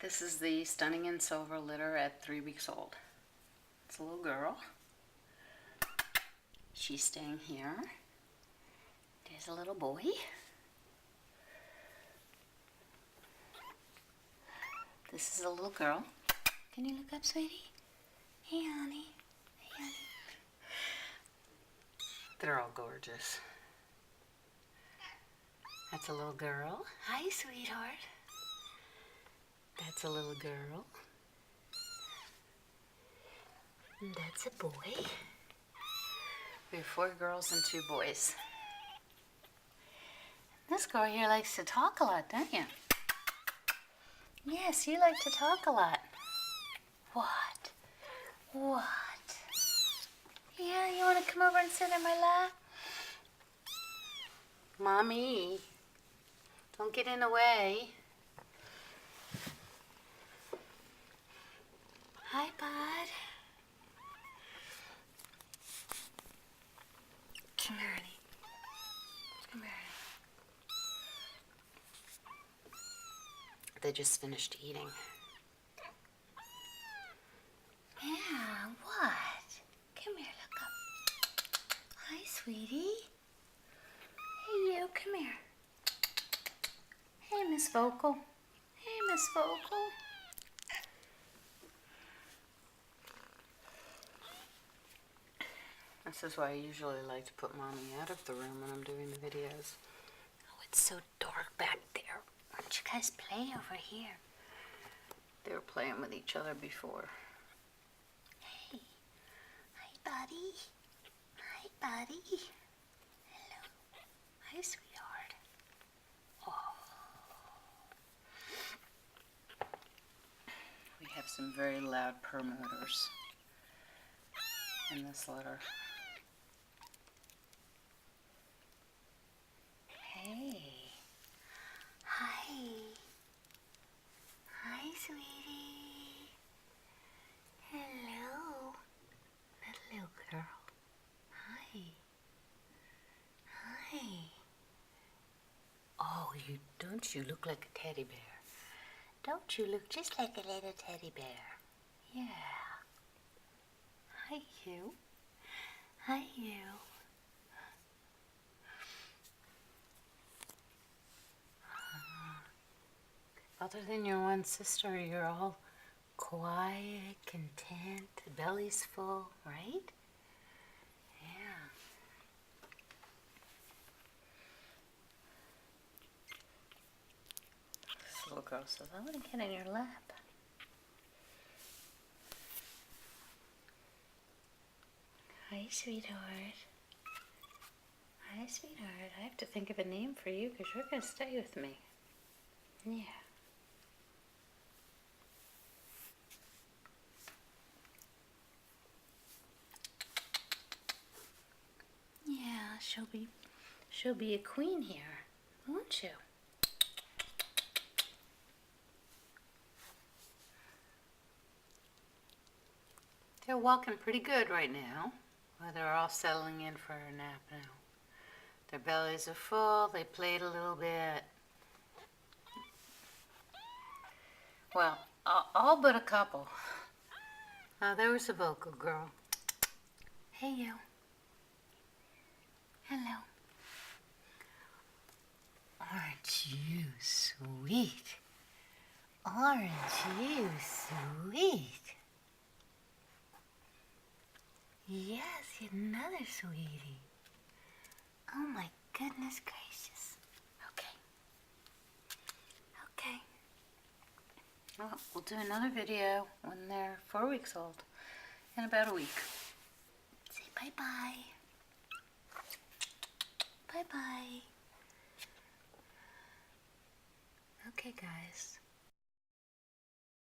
This is the Stunning in Silver litter at 3 weeks old. It's a little girl. She's staying here. There's a little boy. This is a little girl. Can you look up, sweetie? Hey, honey. Hey, honey. They're all gorgeous. That's a little girl. Hi, sweetheart. That's a little girl. And that's a boy. We have 4 girls and 2 boys. This girl here likes to talk a lot, don't you? Yes, you like to talk a lot. What? What? Yeah, you want to come over and sit in my lap? Mommy, don't get in the way. Hi, bud. Come here, honey. Come here. They just finished eating. Yeah, what? Come here, look up. Hi, sweetie. Hey, you, come here. Hey, Miss Vocal. Hey, Miss Vocal. This is why I usually like to put Mommy out of the room when I'm doing the videos. Oh, it's so dark back there. Why don't you guys play over here? They were playing with each other before. Hey. Hi, buddy. Hi, buddy. Hello. Hi, sweetheart. Oh. We have some very loud purr motors in this litter. Hey. Hi. Hi, sweetie. Hello. That little girl. Hi. Hi. Oh, don't you look like a teddy bear? Don't you look just like a little teddy bear? Yeah. Hi, you. Hi, you. Other than your one sister, you're all quiet, content, the belly's full, right? Yeah. This little girl says, I want to get in your lap. Hi, sweetheart. Hi, sweetheart. I have to think of a name for you because you're going to stay with me. Yeah. Yeah, she'll be a queen here, won't you? They're walking pretty good right now. Well, they're all settling in for a nap now. Their bellies are full. They played a little bit. Well, all but a couple. Oh, there was a vocal girl. Hey, you. Hello. Aren't you sweet? Aren't you sweet? Yes, another sweetie. Oh my goodness gracious. Okay. Okay. Well, we'll do another video when they're 4 weeks old in about a week. Say bye-bye. Bye-bye. Okay, guys.